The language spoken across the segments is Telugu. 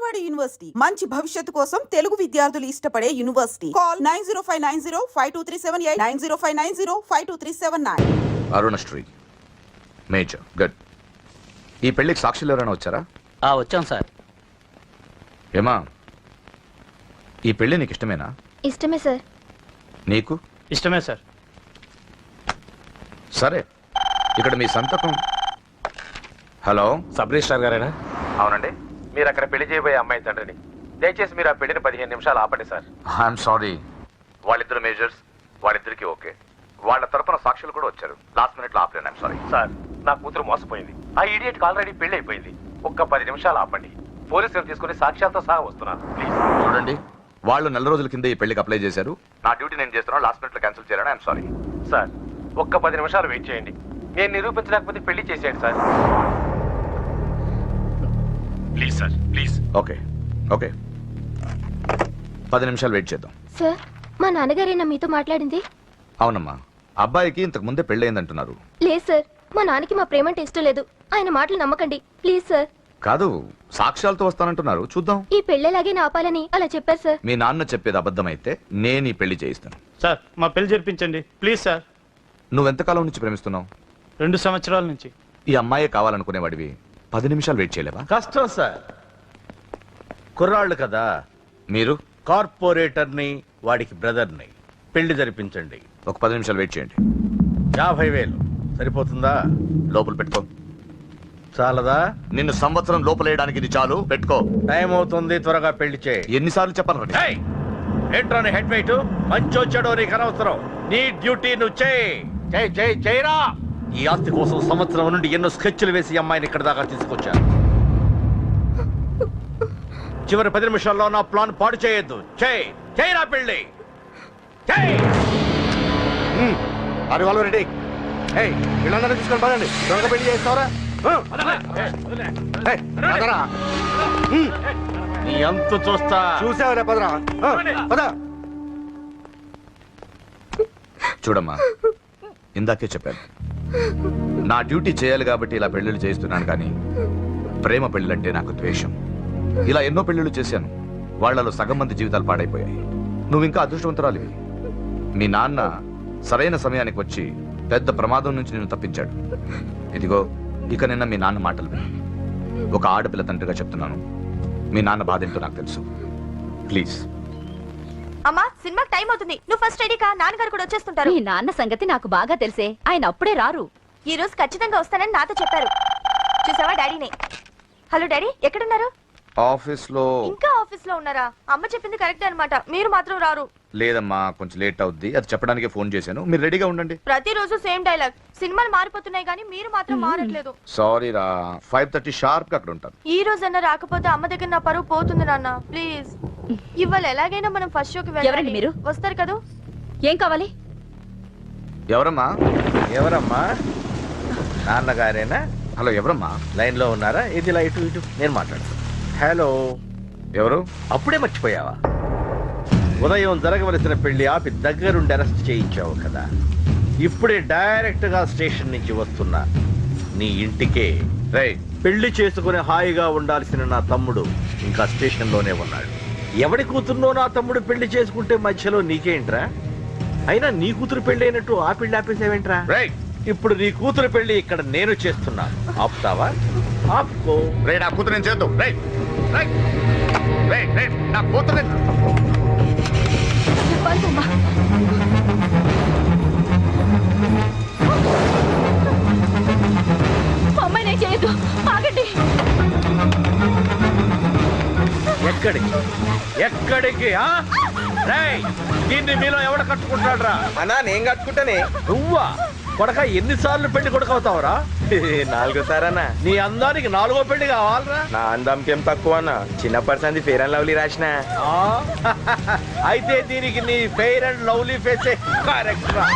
విజయవాడ యూనివర్సిటీ మంచి భవిష్యత్తు కోసం తెలుగు విద్యార్థులు ఇష్టపడే university. Call 9059052378 9059052379. Arunasri major good. ఈ పెళ్లికి సాక్షులు ఎవరైనా వచ్చారా? వచ్చాం సార్. ఏమా ఈ పెళ్లి నీకు ఇష్టమేనా? ఇష్టమే సార్. నీకు? ఇష్టమే సార్. సరే, ఇక్కడ మీ సంతకం. హలో, సబ్ రిజిస్ట్రార్ గారేనా? అవునండి. మీరు అక్కడ పెళ్లి చేయబోయే అమ్మాయి తండ్రిని. దయచేసి మీరు ఆ పెళ్లిని 15 నిమిషాలు ఆపండి సార్. I'm sorry. వాళ్ళిద్దరు మేజర్స్, వాళ్ళిద్దరికి ఓకే. వాళ్ళ తరపున సాక్షులు కూడా వచ్చారు. లాస్ట్ మినిట్ లో ఆపలేను. ఐఎమ్ సారీ సార్, నా కూతురు మోసపోయింది. ఆ ఇడియట్కి ఆల్రెడీ పెళ్లి అయిపోయింది. ఒక్క 10 నిమిషాలు ఆపండి. పోలీసులు తీసుకుని సాక్ష్యాలతో సహా వస్తున్నాను ప్లీజ్. చూడండి, వాళ్ళు నెల రోజుల కింద ఈ పెళ్లికి అప్లై చేశారు. నా డ్యూటీ నేను చేస్తున్నాను. లాస్ట్ మినిట్ లో క్యాన్సిల్ చేయాలని ఐఎమ్ సారీ. సార్, ఒక్క 10 నిమిషాలు వెయిట్ చేయండి. నేను నిరూపించలేకపోతే పెళ్లి చేసేయండి sir. Please sir, please. Okay okay, 10 నిమిషాలు వెయిట్ చేద్దాం. సార్, మా నాన్నగారేనా మీతో మాట్లాడింది? అవునమ్మా, అబ్బాయికి ఇంతకు ముందే పెళ్ళయిందంటున్నారు. లేదు సార్, మా నాన్నకి మా ప్రేమ అంటే ఇష్టం లేదు. ఆయన మాటలు నమ్మకండి ప్లీజ్ సార్. కాదు, సాక్ష్యాలతో వస్తానంటున్నారు. చూద్దాం. ఈ పెళ్ళేలాగే ఆపాలని అలా చెప్పారు సార్. మీ నాన్న చెప్పేది అబద్ధమైతే నేను ఈ పెళ్లి చేయిస్తాను. సార్, మా పెళ్లి జరిపించండి ప్లీజ్ సార్. నువ్వెంతకాలం నుంచి ప్రేమిస్తున్నావు? 2 సంవత్సరాల నుంచి. ఈ అమ్మాయే కావాలనుకునేవాడివి 10 నిమిషాలు వెయిట్ చేయలేవా? కష్టం సార్, కుర్రాళ్ళు కదా. మీరు కార్పొరేటర్ని, వాడికి బ్రదర్ని. పెళ్లి జరిపించండి. ఒక 10 నిమిషాలు వెయిట్ చేయండి. 50,000 సరిపోతుందా? లోపల పెట్టుకో. చాలదా? నిన్ను సంవత్సరం లోపలేయడానికి ఇది చాలు. పెట్టుకో. టైం అవుతుంది, త్వరగా పెళ్లి చేయి. ఎన్నిసార్లు చెప్పాలి? ఏంట్రా నీ హెడ్ వెయిట్? మంచొచ్చాడో నీకు అనవసరం. నీ డ్యూటీ నువ్వు చేయరా. ఈ ఆస్తి కోసం సంవత్సరం నుండి ఎన్నో స్కెచ్లు వేసి అమ్మాయిని ఇక్కడ దాకా తీసుకొచ్చాను. చివరి 10 నిమిషాల్లో నా ప్లాన్ పాడు చేయొద్దు. చేయరా పెళ్ళి. రెడీ. వీళ్ళందరూ తీసుకొని పదండి. దొంగ పెళ్లి చేస్తావరా? నీ అంతు చూస్తా. చూసావరా? పదరా, పద. చూడమ్మా, ఇందాకే చెప్పాను, నా డ్యూటీ చేయాలి కాబట్టి ఇలా పెళ్లిళ్ళు చేస్తున్నాను. కానీ ప్రేమ పెళ్ళిళ్ళంటే నాకు ద్వేషం. ఇలా ఎన్నో పెళ్లిళ్ళు చేశాను. వాళ్లలో సగం మంది జీవితాలు పాడైపోయాయి. నువ్వు ఇంకా అదృష్టవంతురాలివి. మీ నాన్న సరైన సమయానికి వచ్చి పెద్ద ప్రమాదం నుంచి నిన్ను తప్పించాడు. ఇదిగో, ఇక నిన్న మీ నాన్న మాటలు విను. ఒక ఆడపిల్ల తండ్రిగా చెప్తున్నాను, మీ నాన్న బాధ ఏంటో నాకు తెలుసు. ప్లీజ్. అమ్మా, సినిమాకి టైం అవుతుంది. నువ్వు ఫస్ట్ రెడీ కా, నాన్నగారు కూడా వచ్చేస్తుంటారు. మీ నాన్న సంగతి నాకు బాగా తెలిసే. ఆయన అప్పుడే రారు. ఈ రోజు ఖచ్చితంగా వస్తానని నాతో చెప్పారు. చూసావా డాడీని? హలో డాడీ, ఎక్కడున్నారు? ఆఫీస్ లో. ఇంకా ఆఫీస్ లో ఉన్నారా? అమ్మ చెప్పింది కరెక్టే అన్నమాట. మీరు మాత్రం రారు. లేదమ్మా, కొంచెం లేట్ అవుద్ది. అది చెప్పడానికి ఫోన్ చేశాను. మీరు రెడీగా ఉండండి. ప్రతిరోజు సేమ్ డైలాగ్. సినిమాలు మారిపోతున్నాయి కానీ మీరు మాత్రం మారట్లేదు. సారీ రా, 5:30 షార్ప్ గా అక్కడ ఉంటాను. ఈ రోజన్నా రాకపోతే అమ్మ దగ్గర నా పరువు పోతుంది నాన్న. ప్లీజ్, ఇవాళ ఎలాగైనా మనం ఫస్ట్ షోకి ఎవరండి వెళ్ళాలి. మీరు? వస్తారు కదా? ఏం కావాలి? ఎవరమ్మా? ఎవరమ్మా? నాన్నగారేనా? హలో, ఎవరమ్మా? లైన్ లో ఉన్నారా? ఇది ఇలా ఇటు నేను మాట్లాడతాను. హలో, ఎవరు? అప్పుడే మర్చిపోయావా? ఉదయం జరగవలసిన పెళ్లి ఆపి దగ్గరుండి అరెస్ట్ చేయించావు కదా. ఇప్పుడే డైరెక్ట్ గా స్టేషన్ నుంచి వస్తున్నా. నీ ఇంటికే. రేయ్, పెళ్లి చేసుకుని హాయిగా ఉండాల్సిన నా తమ్ముడు ఇంకా స్టేషన్ లోనే ఉన్నాడు. ఎవడి కూతుర్నో నా తమ్ముడు పెళ్లి చేసుకుంటే మధ్యలో నీకేంట్రా? అయినా నీ కూతురు పెళ్లి అయినట్టు ఆ పెళ్లి ఆపేసేవేంట్రా? రేయ్, ఇప్పుడు నీ కూతురు పెళ్లి ఇక్కడ నేను చేస్తున్నాను. ఆపుతావా? ఆపుకో. రే, నా కూతురు నేను చేద్దాం. రేయ్, రేయ్, రేయ్, రేయ్, నా కూతురు. చెప్పాలమ్మా. అమ్మాయి నేను చేయొద్దు. ఆగండి. ఎక్కడికి? రేయ్, దీన్ని మీలో ఎవడ కట్టుకుంటాడు రా? అన్నా, నేను కట్టుకుంటానే. నువ్వా? కొడక, ఎన్నిసార్లు పెళ్లి కొడుకవుతావురా? 4 సారన్నా. నీ అందానికి 4వ పెళ్లి కావాలరా? నా అందంకి ఏం తక్కువ అన్న. చిన్నప్పటి సంది ఫెయిర్ అండ్ లవ్లీ రాసిన. అయితే దీనికి నీ ఫెయిర్ అండ్ లవ్లీ ఫేసే కరెక్ట్ రా.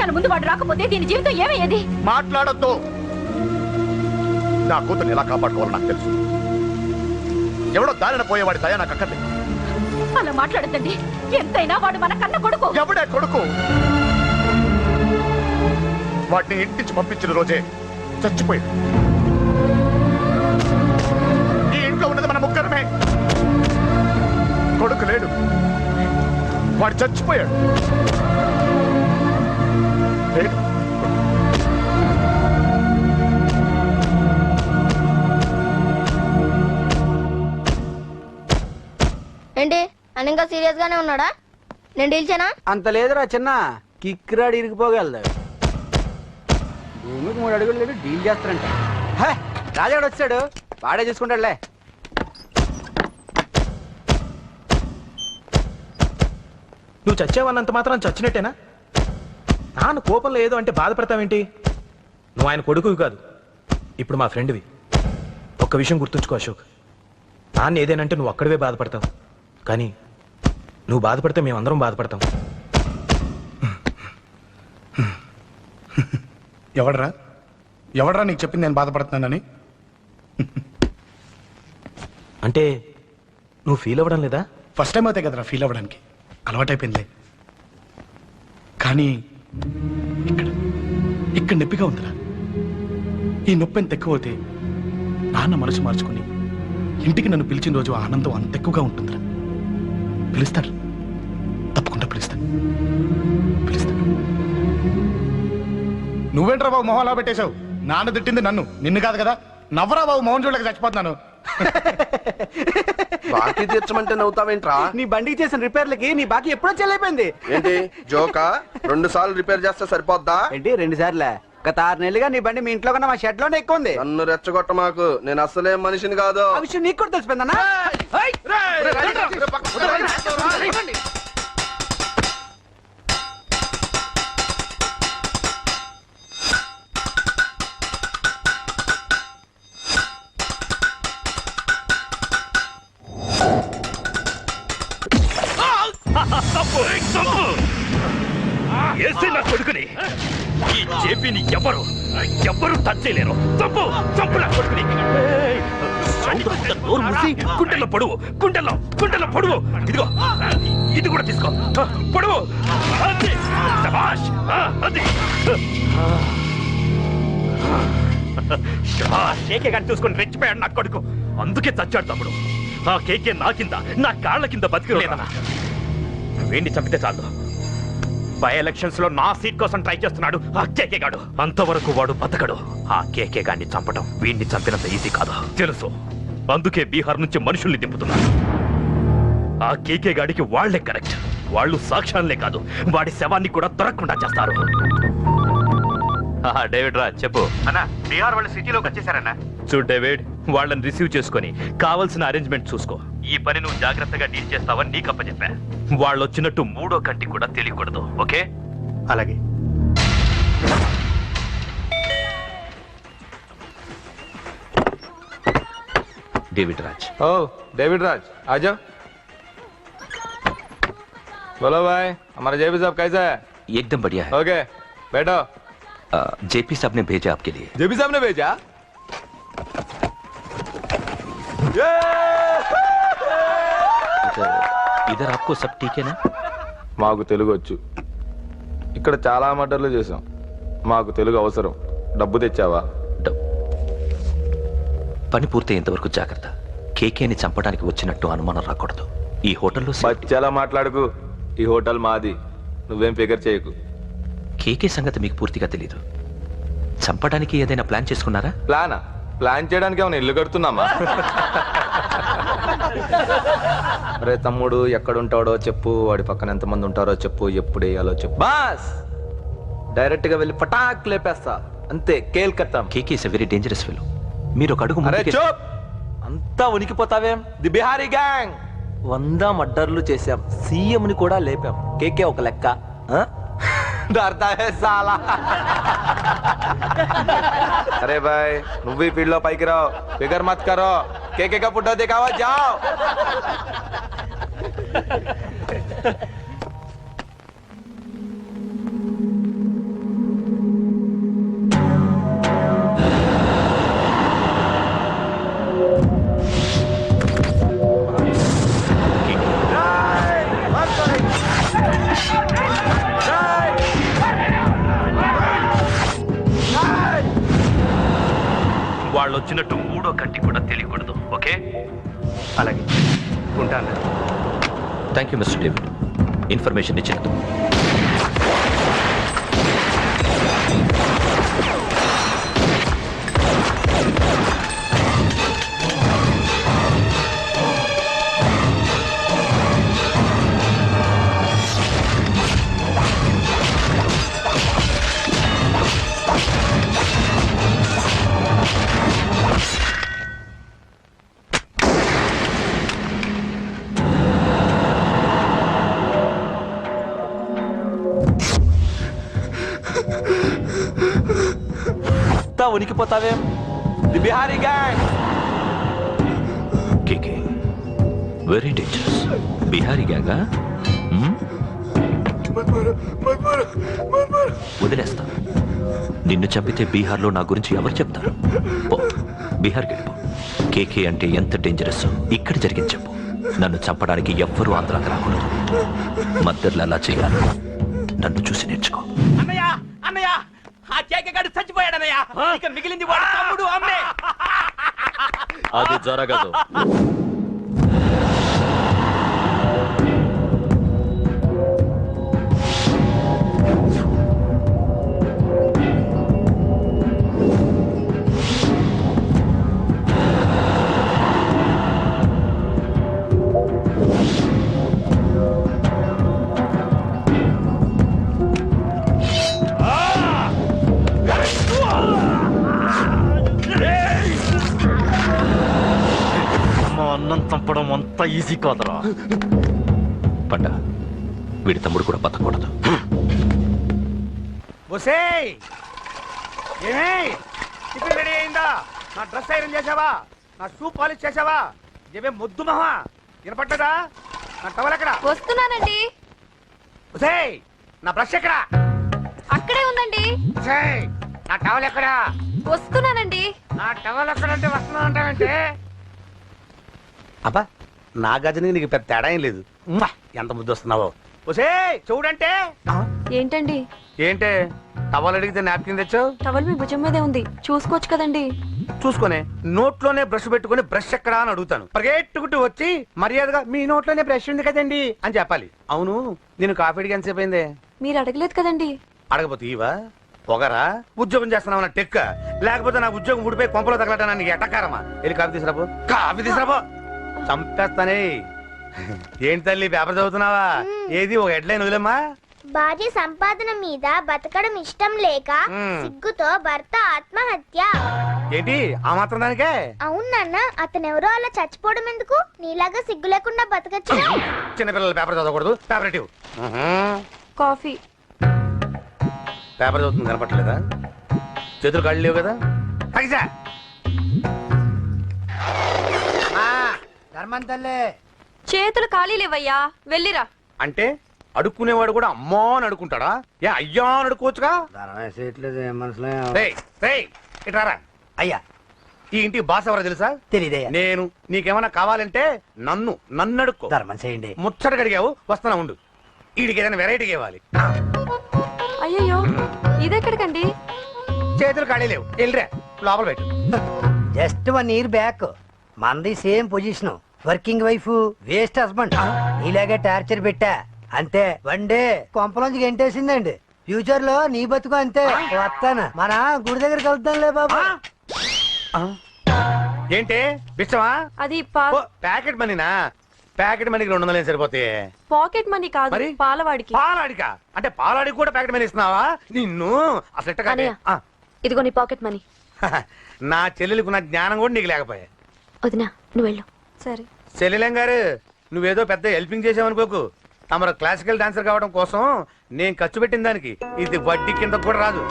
మన ముందు వాడు రాకపోతే దీని జీవితం ఏమయ్యేది? మాట్లాడొద్దు. నా కూతుర్ని ఎలా కాపాడుకోవాలో నాకు తెలుసు. ఎవడో దారిన పోయేవాడి దయ నాకు అక్కర్లేదు. అలా మాట్లాడద్దండి. ఎంతైనా వాడు మన కన్న కొడుకు. ఎవడే కొడుకు? వాటిని ఇంటించి పంపించిన రోజే చచ్చిపోయాడు. ఈ ఇంట్లో ఉన్నది మన ముగ్గురమే. కొడుకు లేడు, వాడు చచ్చిపోయాడు. లేడు. ఏంటి అని ఇంకా సీరియస్ గానే ఉన్నాడా? నేను డీల్ చేయనా? అంత లేదురా చిన్న, కిక్కిరాడు ఇరిగిపోగలదు. భూమికి 3 అడుగులు లేడు, డీల్ చేస్తారంట. హే, రాజాడు వచ్చాడు, వాడే చూసుకుంటాడులే. నువ్వు చచ్చావన్నంత మాత్రం చచ్చినట్టేనా? నాన్న కోపంలో ఏదో అంటే బాధపడతావేంటి? నువ్వు ఆయన కొడుకువి కాదు, ఇప్పుడు మా ఫ్రెండ్వి. ఒక్క విషయం గుర్తుంచుకో అశోక్, నాన్న ఏదేనంటే నువ్వు అక్కడవే బాధపడతావు, కానీ నువ్వు బాధపడితే మేమందరం బాధపడతాం. ఎవడరా నీకు చెప్పింది నేను బాధపడుతున్నానని? అంటే నువ్వు ఫీల్ అవ్వడం లేదా? ఫస్ట్ టైం అవుతాయి కదరా ఫీల్ అవ్వడానికి, అలవాటైపోయిందిలే. కానీ ఇక్కడ ఇక్కడ నొప్పిగా ఉందిరా. ఈ నొప్పి ఎంత ఎక్కువ అవుతే నాన్న మనసు మార్చుకుని ఇంటికి నన్ను పిలిచిన రోజు ఆనందం అంత ఎక్కువగా ఉంటుందిరా. పిలుస్తాడు, తప్పకుండా పిలుస్తాను. నువ్వేంట్రా బాబు మొహం అలా పెట్టేశావు? నాన్న తిట్టింది నన్ను, నిన్ను కాదు కదా. నవ్వరా బాబు, మొహం చూడలేక చచ్చిపోతున్నాను. బాకీ తీర్చమంటే నవ్వుతావేంట్రా? నీ బండికి చేసిన రిపేర్లకి నీ బాకీ ఎప్పుడో చెల్లైపోయింది. ఏంటి జోకా? 2 సార్లు రిపేర్ చేస్తే సరిపోద్దా? ఏంటి 2 సార్లే? గత 6 నెలలుగా నీ బండి మీ ఇంట్లో కన్నా మా షెడ్ లోనే ఎక్కువ ఉంది. నన్ను రెచ్చగొట్ట మాకు, నేను అసలే మనిషిని కాదు. ఆ విషయం నీకు కూడా తెలిసిపోయిందన్నా? నా కొడుకుని ఈ జేపీని ఎవరు టచ్ చేయలేరు. చంపు చంపు నా కొడుకుని. నోరు మూసి గుండెల్లో పొడువు, గుండెల్లో పొడువు. ఇదిగో ఇది కూడా తీసుకో, పొడువు. అది శభాష్, అది శభాష్. కేకే గాని చూసుకొని రెచ్చిపోయాడు నా కొడుకు, అందుకే చచ్చాడు తమ్ముడు. ఆ కేకే నా కింద, నా కాళ్ళ కింద బతికిలేదన్నా. వీడిని చంపితే చాలు. బై ఎలక్షన్స్ లో నా సీట్ కోసం ట్రై చేస్తున్నాడు ఆ కేకే గాడు. అంతవరకు వాడు బతకడు. ఆ కేకే గాడిని చంపడం వీడిని చంపినంత ఈజీ కాదు తెలుసు. అందుకే బీహార్ నుంచి మనుషుల్ని దింపుతున్నారు. ఆ కేకే గాడికి వాళ్లే కరెక్ట్. వాళ్ళు సాక్ష్యాలే కాదు, వాడి శవాన్ని కూడా దొరకకుండా చేస్తారు. డేవిడ్ రా చెప్పు అన్నా. బీహార్ వాళ్ళు సిటీలోకి వచ్చేసారన్నా. చూడు డేవిడ్, వాళ్ళని రిసీవ్ చేసుకొని కావాల్సిన అరేంజ్మెంట్ చూసుకో. ఈ పని నువ్వు జాగ్రత్తగా డీల్ చేస్తావని నీకు అప్పచెప్పా. వాళ్ళు వచ్చినట్టు 3వ కంటి కూడా తెలియకూడదు, ఓకే? అలాగే. డేవిడ్ రాజ్. ఓ डेविड राज आ जाओ. बोलो भाई, हमारा जेपी साहब कैसा है? एकदम बढ़िया है. ओके बैठो. जेपी साहब ने भेजा आपके लिए. जेपी साहब ने भेजा? इधर आपको सब ठीक है ना? మాకు తెలుగు వచ్చు. ఇక్కడ చాలా మర్డర్లు చేసాం. మాకు తెలుగు అవసరం. డబ్బు తెచ్చావా? పని పూర్తయ్యేంత వరకు జాగ్రత్త. కేకేని చంపడానికి వచ్చినట్టు అనుమానం రాకూడదు. ఈ హోటల్లో బచ్చాలా మాట్లాడుకు. ఈ హోటల్ మాది, నువ్వేం ఫిగర్ చేయకు. కేకే సంగతి మీకు పూర్తిగా తెలీదు. చంపడానికి ఏదైనా ప్లాన్ చేసుకున్నారా? ప్లాన్ చేయడానికి ఏమైనా ఇల్లు కడుతున్నామా? అరే తమ్ముడు, ఎక్కడుంటాడో చెప్పు, వాడి పక్కన ఎంతమంది ఉంటారో చెప్పు, ఎప్పుడు వేయాలో చెప్పు. బాస్ డైరెక్ట్ గా వెళ్ళి పటాక్ లేపేస్తా, అంతే. కేల్కత్తా. K K is a very dangerous fellow. మీరు ఒక అడుగు అరే చూప్, అంతా ఉనికిపోతావేం? ది బిహారీ గ్యాంగ్ 100 మర్డర్లు చేశాం, సీఎం ని కూడా లేపాం. కేకే ఒక లెక్క. डरता है साला. अरे भाई, నువ్వు ఈ ఫీల్డ్ లో పైకి రావు. ఫిగర్ మత్ కరో. కేకే కా పుట్టో దిखावा जाओ. కూడా తెలియకూడదు. ఓకే? అలాగే ఉంటాను. Thank you mister David, information ఇచ్చినందుకు. ఉనికిపోతావే the Bihari gang. K K very dangerous. Bihari గ్యాంగా? వదిలేస్తా. నిన్ను చంపితే బీహార్లో నా గురించి ఎవరు చెప్తారు? బీహార్కి వెళ్ళిపో. కేకే అంటే ఎంత డేంజరస్ ఇక్కడ జరిగింది చెప్పు. నన్ను చంపడానికి ఎవ్వరూ ఆంధ్రాకి రాకూడదు. మద్దర్లు అలా చేయాలి. నన్ను చూసి నేర్చుకో. అన్నయ్య అన్నయ్య, ఆ కేకగాడు చచ్చిపోయాడన్నయ్య. ఇక మిగిలింది వాడు తమ్ముడు అమ్మే. అది జరగదు. అన్నం చంపడం అంత ఈజీ కాదురా. పండ వీడి తమ్ముడు కూడా బతకూడదు. టిఫిన్ రెడీ అయిందా? నా డ్రెస్ ఐరన్ చేసావా? నా షూ పాలిష్ చేసావా? ఏమే మొద్దు మహా వినపట్టదా? నా టవల్ ఎక్కడ? వస్తున్నానండి. నా బ్రష్ ఎక్కడ? అక్కడే ఉందండి. నా టవల్ ఎక్కడ? వస్తున్నానండి. నా టవల్ ఎక్కడంటే వస్తున్నా అంటావంటే? అబ్బా, నా గజనికి నీకు పెద్ద తేడా ఏం లేదు. ఎంత ముద్దు వస్తున్నావో. చూడంటే ఏంటండి? ఏంటే టవల్ అడిగితే నాప్కిన్ తెచ్చావు? టవల్ మీ భుజం మీదే ఉంది, చూసుకోవచ్చు కదండి. చూసుకొని నోట్లోనే బ్రష్ పెట్టుకుని బ్రష్ ఎక్కడా అని అడుగుతాను. పరిగెట్టుకుంటూ వచ్చి మర్యాదగా మీ నోట్లోనే బ్రష్ ఉంది కదండి అని చెప్పాలి. అవును, నేను కాఫీ అడిగి ఎంతసేపు అయిందే? మీరు అడగలేదు కదండి. అడగపోతే ఇవా పొగరా? ఉద్యోగం చేస్తున్నావు టెక్క, లేకపోతే నా ఉద్యోగం ఊడిపోయి కొంపలో తగలటా నీకు ఎట్టకారమా? వెళ్ళి కాఫీ తీసుకురాపో. కాఫీ తీసుకురాపో. చంపేస్తానే. ఏంటి తల్లి పేపర్ చదువుతున్నావా? ఏది ఒక హెడ్లైన్ వదిలేమ్మా. భార్య సంపాదన మీద బతకడం ఇష్టం లేక సిగ్గుతో భర్త ఆత్మహత్య. ఏంటి ఆ మాత్రం దానికే? అవునన్న, అతనెవరో అలా చచ్చిపోవడం ఎందుకు? నీలాగా సిగ్గు లేకుండా బతకచ్చు. చిన్నపిల్లలు పేపర్ చదవకూడదు. పేపర్ ఇవ్వు. కాఫీ. పేపర్ చదువుతుంది కనపట్లేదా? చేతులు కాళ్ళు లేవు కదా? తగ్గిసా చేతులు ఖాళీ లేవయ్యా, వెళ్ళిరా. అంటే అడుక్కునేవాడు కూడా అమ్మా అని అడుకుంటాడా? ఏ అయ్యా అని అడుకోవచ్చుగా? ఇట్రారా. అయ్యా, ఈ ఇంటికి బాస్ ఎవరో తెలుసా? తెలియదయ్యా. నేను. నీకేమన్నా కావాలంటే నన్ను అడుక్కో. ధర్మం చేయండి. ముచ్చట అడిగావు, వస్తున్నా ఉండు. వీడికి ఏదైనా వెరైటీగా ఇవ్వాలి. అయ్యయ్యో, ఇదెక్కడికండి? చేతులు ఖాళీ లేవు, వెళ్ళిరా లోపల పెట్టు. జస్ట్ 1 year బ్యాక్ మంది same position. Working wife, waste husband. ఇలాగే టార్చర్ పెట్టా అంతే. 1 day కొంపలోంచి గెంటేసిందండి. ఫ్యూచర్ లో నీ బతుకు అంతే. వస్తాను, మన గుడి దగ్గర కలుద్దాంలే బాబా. ఏంటి బిచ్చమా? అది ప్యాకెట్ మనీనా? ప్యాకెట్ మనీకి 200 సరిపోతాయి. పాకెట్ మనీ కాదు, పాలవాడికి. పాలాడికా? అంటే పాలాడికి కూడా ప్యాకెట్ మనీ ఇస్తున్నావా? నిన్ను అసలు ఎట్ట కాదే. ఇదిగో నీ పాకెట్ మనీ. నా చెల్లెలకు నా జ్ఞానం కూడా నీకు లేకపోయా. వదినా, నువ్వు వెళ్ళు. సరే. చెల్లెలం గారు, నువ్వేదో పెద్ద హెల్పింగ్ చేసావనుకోకు. తమరు క్లాసికల్ డాన్సర్ కావడం కోసం నేను ఖర్చు పెట్టిన దానికి ఇది వడ్డీ కింద కూడా రాదు.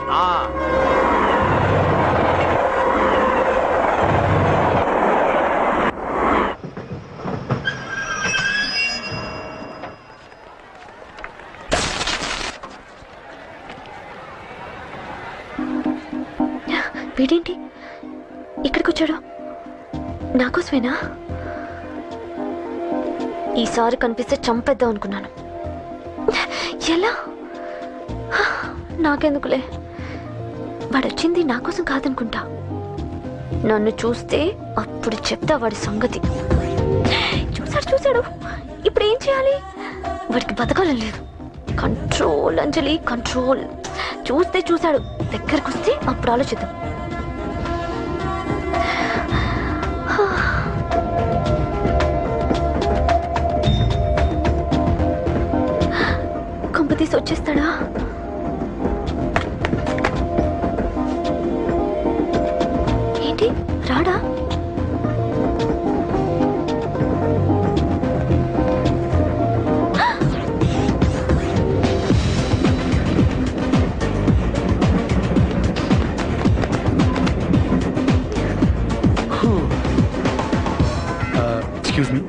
వీడేంటి ఇక్కడికి వచ్చాడు? నాకోసమేనా? ఈసారి కనిపిస్తే చంపేద్దాం అనుకున్నాను. ఎలా? నాకెందుకులే, వాడొచ్చింది నా కోసం కాదనుకుంటా. నన్ను చూస్తే అప్పుడు చెప్తా వాడి సంగతి. చూశాడు ఇప్పుడు ఏం చేయాలి? వాడికి బతకాలని లేదు. కంట్రోల్ అంజలి, కంట్రోల్. చూశాడు, దగ్గరకు వస్తే అప్పుడు ఆలోచిద్దాం. కంపతీసి వచ్చేస్తాడా? ఏంటి రాడా? Excuse me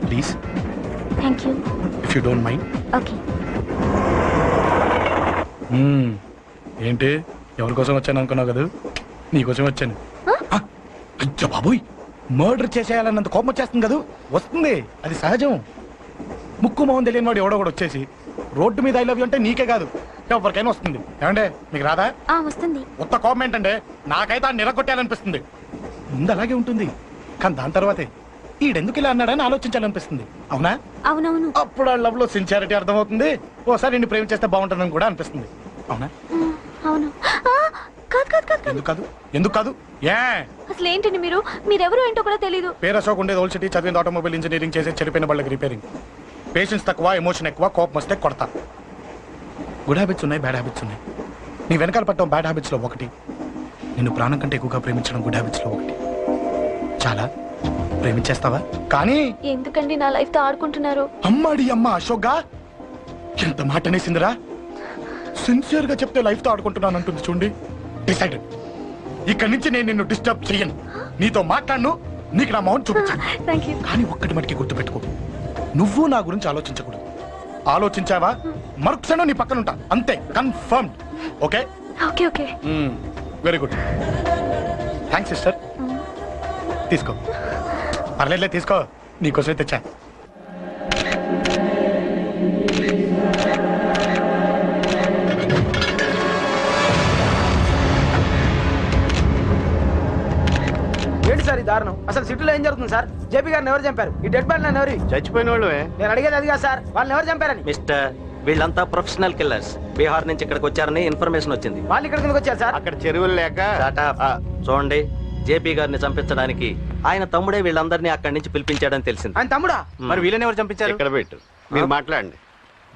please, thank you. If you don't mind. Okay. ఏంటి ఎవరి కోసం వచ్చాను అనుకున్నావు కదా? నీకోసం వచ్చాను. అయ్యో బాబోయ్, మర్డర్ చేసేయాలన్నంత కోపం వచ్చేస్తుంది కదా? వస్తుంది, అది సహజం. ముక్కు మొహం తెలియని వాడు ఎవడో కూడా వచ్చేసి రోడ్డు మీద ఐ లవ్ యూ అంటే నీకే కాదు ఎవరికైనా వస్తుంది. ఏమంటే మీకు రాదా? వస్తుంది. కొత్త కోపం ఏంటంటే నాకైతే ఆ నిలగొట్టాలనిపిస్తుంది. ముందు అలాగే ఉంటుంది, కానీ దాని తర్వాతే ఈడెందుకు ఇలా అన్నాడని ఆలోచించాలనిపిస్తుంది. అవునా? అవునవును. అప్పుడు ఆ లవ్ లో సిన్సియారిటీ అర్థమవుతుంది. ఓసారి నిన్ను ప్రేమించేస్తే బాగుంటుందని కూడా అనిపిస్తుంది. అవునా? అవును. ఎందుకు కాదు? ఎందుకు కాదు? ఏ అసలు ఏంటండి మీరెవరు ఏంటో కూడా తెలీదు. పేరు అశోక్, ఉండేది ఓల్డ్ సిటీ, చదివింది ఆటోమొబైల్ ఇంజనీరింగ్, చేసే చెడిపోయిన వాళ్ళకి రిపేరింగ్. పేషెన్స్ తక్కువ, ఎమోషన్ ఎక్కువ, కోపం వస్తే కొడతా. గుడ్ హ్యాబిట్స్ ఉన్నాయి, బ్యాడ్ హ్యాబిట్స్ ఉన్నాయి. నీ వెనకాల పట్టడం బ్యాడ్ హ్యాబిట్స్ లో ఒకటి, నిన్ను ప్రాణం కంటే ఎక్కువగా ప్రేమించడం గుడ్ హ్యాబిట్స్ లో ఒకటి. చాలా ప్రేమించేస్తావా? కానీ ఎందుకండి నా లైఫ్ తో ఆడుకుంటున్నారు? అమ్మాడి అమ్మ అశోక్ గా ఎంత మాట అనేసిందిరా. సిన్సియర్ గా చెప్తే లైఫ్ తో ఆడుకుంటున్నాను అంటుంది చూడండి. డిసైడెడ్, ఇక్కడి నుంచి నేను నిన్ను డిస్టర్బ్ చెయ్యను. నీతో మాట్లాడను, నీకు నా మౌన్ చూపించాను. కానీ ఒక్కటి మటుకి గుర్తుపెట్టుకో, నువ్వు నా గురించి ఆలోచించకూడదు. ఆలోచించావా మరుక్షణం నీ పక్కన ఉంటా, అంతే. Confirmed. Okay? Okay okay. Very good. Thanks sister. తీసుకో. పర్లేదులే, తీసుకో, నీకోసమే తెచ్చా. ఏంటి సార్ ఈ దారుణం? అసలు సిటీలో ఏం జరుగుతుంది సార్? జేపీ గారిని ఎవరు చంపారు? ఈ డెడ్ బాడీ ఎవరు? చచ్చిపోయిన వాళ్ళు. నేను అడిగేది అది కాదు సార్, వాళ్ళని ఎవరు చంపారని. మిస్టర్, వీళ్ళంతా ప్రొఫెషనల్ కిల్లర్స్. బీహార్ నుంచి ఇక్కడికి వచ్చారని ఇన్ఫర్మేషన్ వచ్చింది. వాళ్ళు ఇక్కడ కిందకి వచ్చారు సార్. అక్కడ చెరువులు లేక. చూడండి, జేపీ గారిని చంపించడానికి ఆయన తమ్ముడే వీళ్ళందరినీ అక్కడి నుంచి పిలిపించాడని తెలిసింది. ఆయన తమ్ముడా? మరి వీళ్ళని ఎవరు చంపించారు? ఇక్కడ పెట్టు, మీరు మాట్లాడండి.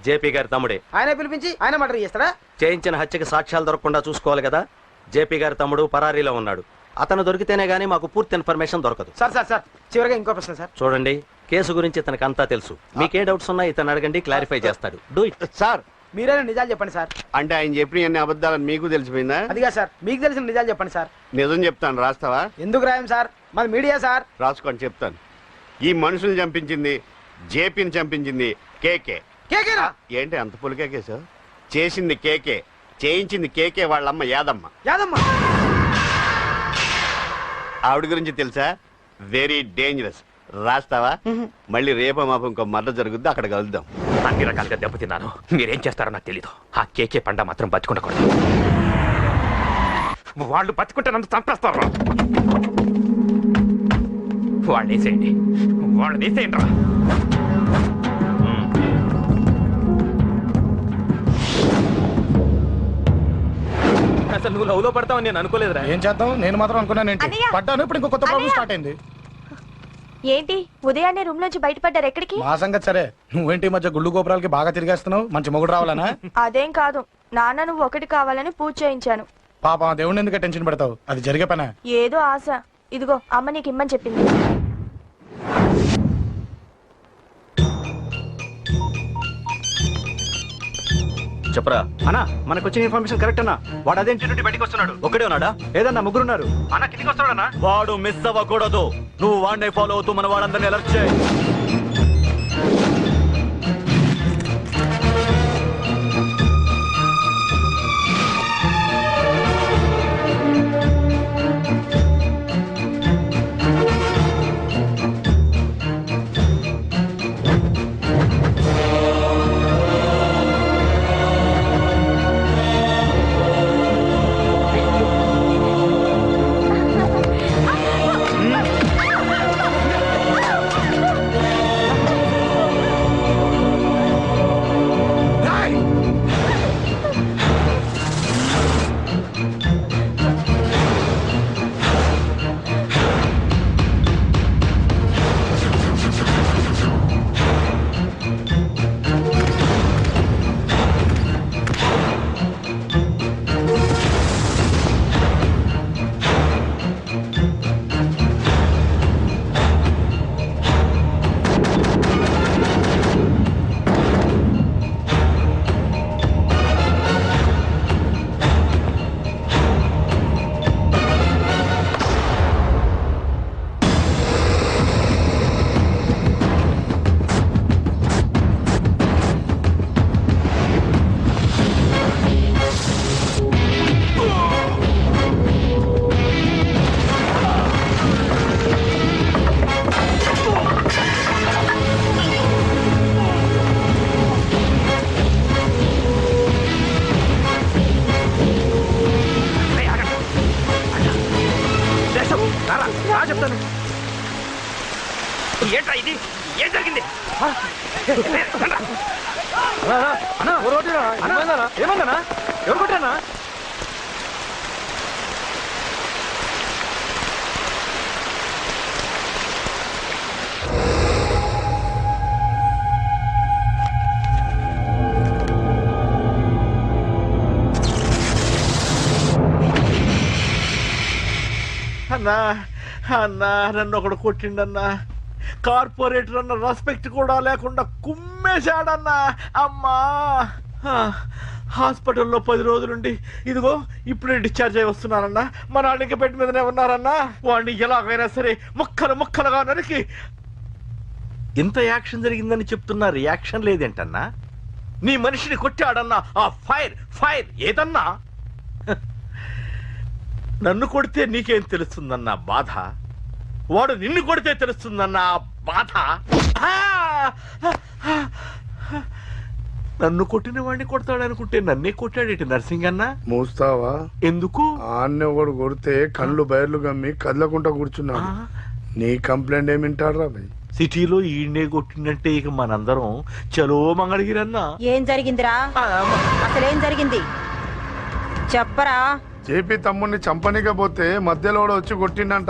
జేపీ గారి తమ్ముడే. ఆయన పిలిపించి ఆయన మర్డర్ చేస్తారా? చేయించిన హత్యకి సాక్ష్యాలు దొరకకుండా చూసుకోవాలి కదా. జేపీ గారి తమ్ముడు పరారీలో ఉన్నాడు. అతను దొరికితేనే గానీ మాకు పూర్తి ఇన్ఫర్మేషన్ దొరకదు. సార్ సార్ సార్ చివరిగా ఇంకో ప్రశ్న సార్. చూడండి, కేసు గురించి ఇతనికి అంతా తెలుసు. మీకే డౌట్స్ ఉన్నా ఇతను అడగండి, క్లారిఫై చేస్తాడు. Do it. సార్ మీరైనా నిజాలు చెప్పండి సార్. అంటే ఆయన చెప్పిన అన్ని అబద్ధాలని మీకు తెలిసిపోయిందా? అదిగా సార్, మీకు తెలిసిన నిజాలు చెప్పండి సార్. నిజం చెప్తాను, రాస్తావా? ఎందుకు రాయం సార్, మాది మీడియా సార్. రాసుకోండి, చెప్తాను. ఈ మనుషుల్ని చంపించింది, జేపీని చంపించింది కేకే. కేకేనా? ఏంటి అంత పులికేకే సార్? చేసింది కేకే, చేయించింది కేకే వాళ్ళమ్మ యాదమ్మ. యాదమ్మ ఆవిడ గురించి తెలుసా? Very dangerous. రాస్తావా? మళ్ళీ రేప మాపం ఇంకో మర్ర జరుగుద్ది, అక్కడ కలుద్దాం. అన్ని రకాలుగా దెబ్బతిన్నాను. మీరేం చేస్తారో నాకు తెలీదు. ఆ కేకే పండ మాత్రం బతుకుండకూడదు. వాళ్ళు బతుకుంటే నన్ను చంపేస్తారు. వాళ్ళు వేసేయండి, వాళ్ళు వేసేయండి రా. అసలు నువ్వు లవ్ లో పడతావు నేను అనుకోలేదురా. ఏం చేద్దాం, నేను మాత్రం అనుకున్నాను. ఏంటి అన్నయ్య! పడ్డాను, ఇప్పుడు ఇంకో కొత్త ప్రాబ్లం స్టార్ట్ అయింది. ఏంటి ఉదయాన్నే రూమ్ నుంచి బయటపడ్డారు? ఎక్కడికి? మా సంగతి సరే, నువ్వేంటి ఈ మధ్య గుళ్ళు గోపురాలకి బాగా తిరిగేస్తున్నావు? మంచి మొగుడు రావాలనా? అదేం కాదు, నాన్న నువ్వు ఒకటి కావాలని పూజ చేయించాను. పాప దేవుడిని ఎందుకు టెన్షన్ పెడతావు? అది జరిగే పనా? ఏదో ఆశ. ఇదిగో అమ్మ నీకు ఇమ్మని చెప్పింది. చెప్పరా అన్నా, మనకు వచ్చిన ఇన్ఫర్మేషన్ కరెక్ట్ అన్నా. వాడు అదేం నుండి బయటకు వస్తున్నాడు. ఒకడే ఉన్నాడా? ఏదన్నా ముగ్గురున్నారు. అన్న కిందికి వస్తాడన్నా. వాడు మిస్ అవ్వకూడదు. నువ్వు వాడిని ఫాలో అవుతూ మన వాళ్ళందరినీ అలర్ట్ చేయి. ఏంట్రా ఇది? ఏం జరిగింది? ఏమన్నా ఎవరు కొట్టానా? అన్నా అన్నా నన్ను ఒకడు కొట్టిండన్నా. కార్పొరేటర్ అన్న రెస్పెక్ట్ కూడా లేకుండా కుమ్మేశాడన్నా. అమ్మా హాస్పిటల్లో 10 రోజులుండి ఇదిగో ఇప్పుడే డిశ్చార్జ్ అయి వస్తున్నానన్నా. మా నాన్న ఇంకా బెడ్ మీదనే ఉన్నారన్నా. వాడిని ఎలాగైనా సరే ముక్కలుగా నరికి. ఇంత యాక్షన్ జరిగిందని చెప్తున్నా రియాక్షన్ లేదేంటన్నా? నీ మనిషిని కొట్టాడన్నా. ఆ ఫైర్ ఏదన్నా? నన్ను కొడితే నీకేం తెలుస్తుందన్న బాధ, వాడు నిన్ను కొడితే తెలుస్తుందన్న బాధ. నన్ను కొట్టిన వాడిని కొడతాడనుకుంటే నన్నే కొట్టాడేటి నర్సింగన్న. మోస్తావా? ఎందుకు? ఆన్నే ఒకడు కొడితే కళ్ళు బయర్లు గమ్మి కదలకుండా కూర్చున్నాడు. నీ కంప్లైంట్ ఏమి వింటారా భయ్? సిటీలో ఈయనే కొట్టినట్టే ఇక మనందరం చలో మంగళగిరన్నా. ఏం జరిగిందిరా? అసలేం జరిగింది చెప్పరా? జేపీ తమ్ముడిని చంపనీకపోతే మధ్యలో వచ్చి కొట్టిండంట.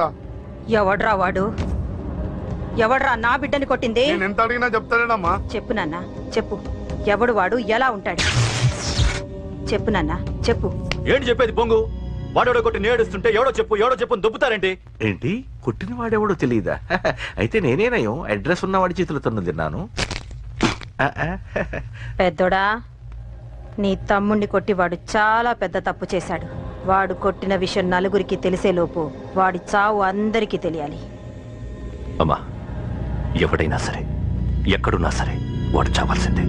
ఎవడ్రా వాడు? ఎవడ్రా నా బిడ్డని కొట్టింది? నేను ఎంత అడిగినా చెప్తాడేనమ్మా. చెప్పు నాన్న చెప్పు. ఎవడు వాడు? ఎలా ఉంటాడు? చెప్పు నాన్న చెప్పు. ఏంటి చెప్పేది పొంగు? వాడెవడో కొట్టి నేడుస్తుంటే ఎవడో చెప్పు దొబ్బుతారేంటి? ఏంటి కొట్టిన వాడెవడో తెలియదా? అయితే నేనేనయం అడ్రస్ ఉన్నవాడి చేతులు తన్ను తిన్నాను. పెద్దోడా, నీ తమ్ముణ్ణి కొట్టి వాడు చాలా పెద్ద తప్పు చేశాడు. వాడు కొట్టిన విషయం నలుగురికి తెలిసేలోపు వాడి చావు అందరికీ తెలియాలి. అమ్మా, ఎవడైనా సరే ఎక్కడున్నా సరే వాడు చావాల్సిందే.